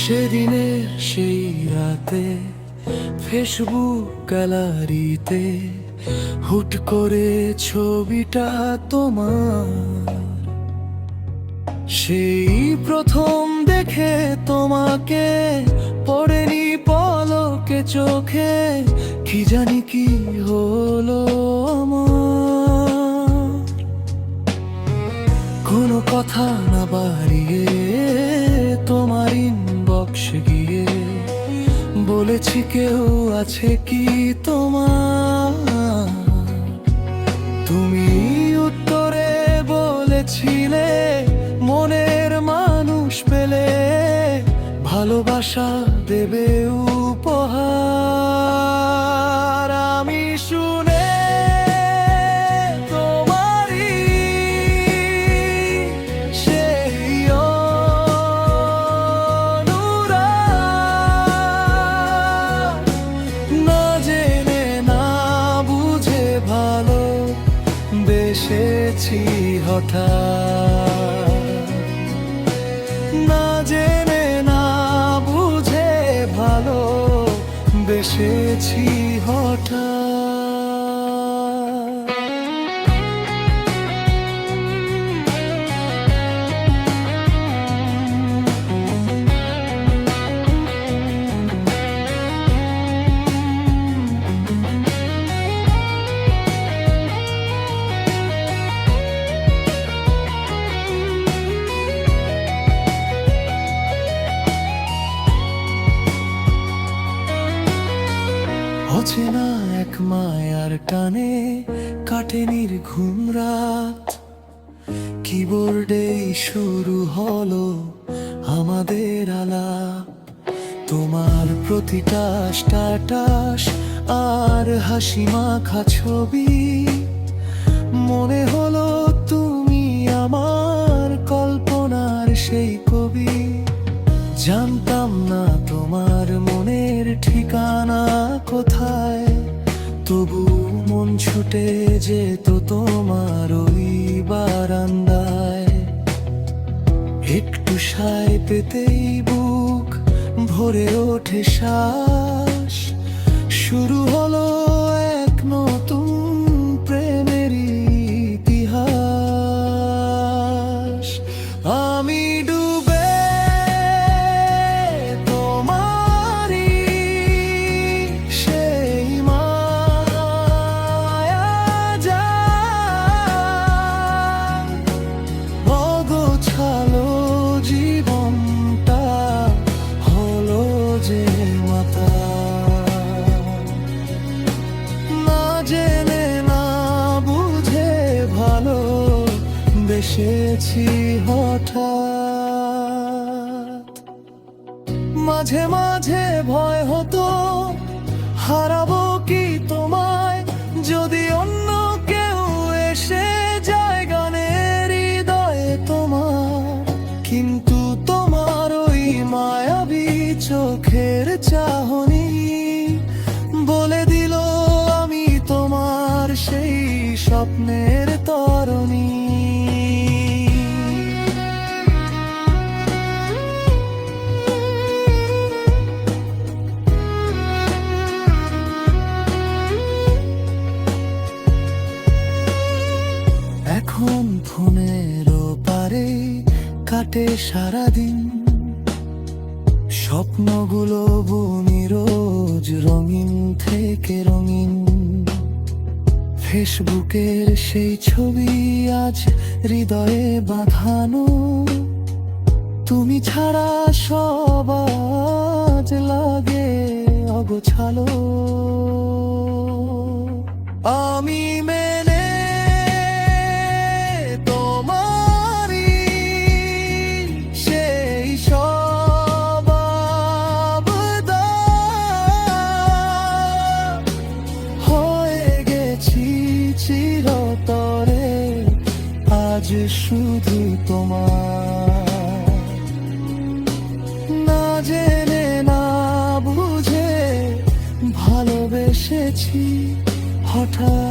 সেদিনের সেই রাতে ফেসবুক গ্যালারিতে হুট করে ছবিটা তোমার, সেই প্রথম দেখে তোমাকে পড়েনি পলকে চোখে। কি জানি কি হলো আমার, কোনো কথা না বাড়িয়ে তোমার ইনবক্স গিয়ে বলেছি কেউ আছে কি তোমার। তুমি উত্তরে বলেছিলে মনের মানুষ পেলে ভালোবাসা দেবে উপহার। আমি শুনে তোমারই সেই অনুরাগ, না জেনে না বুঝে ভালো বেসেছি হঠাৎ, না জেনে না বুঝে ভালো বেসেছি হঠাৎ। অচেনা এক মায়ার টানে কাটে নির্ঘুম রাত, কিবোর্ডেই শুরু হলো আমাদের আলাপ। তোমার প্রতিটা স্ট্যাটাস আর হাসি মাখা ছবি, মনে হলো তুমি আমার কল্পনার সেই কবি। জানতাম না তোমার মনের ঠিকানা কোথায়, তবু মন ছুটে যেত তোমার ওই বারান্দায়। একটু সায় পেতেই বুক ভরে ওঠে শ্বাস, শুরু হলো এক নতুন প্রেমের ইতিহাস। আমি ডুবে তোমারই সেই মায়া জাল, অগোছালো জীবনটা হলো যে মাতা, না জেনে না বুঝে ভালো বেসেছি হঠাৎ। মাঝে মাঝে ভয় হতো হারাবো কি তোমায়, যদি অন্য কেউ এসে যায় গানের হৃদয়ে তোমার। কিন্তু তোমার ওই মায়াবী চোখের চাহনি বলে দিল আমি তোমার সেই স্বপ্নের তরণী। এখন ফোনের পারে কাটে সারাদিন, স্বপ্নগুলো বুনি রোজ রঙিন থেকে রঙিন। ফেসবুকের সেই ছবি আজ হৃদয়ে বাঁধানো, তুমি ছাড়া সব আজ লাগে অগোছালো। আমি মেনে তোমারই সেই সব আবদার, হয়ে গেছি চিরতরে আজ শুধু তোমার। না জেনে না বুঝে ভালোবেসেছি হঠাৎ।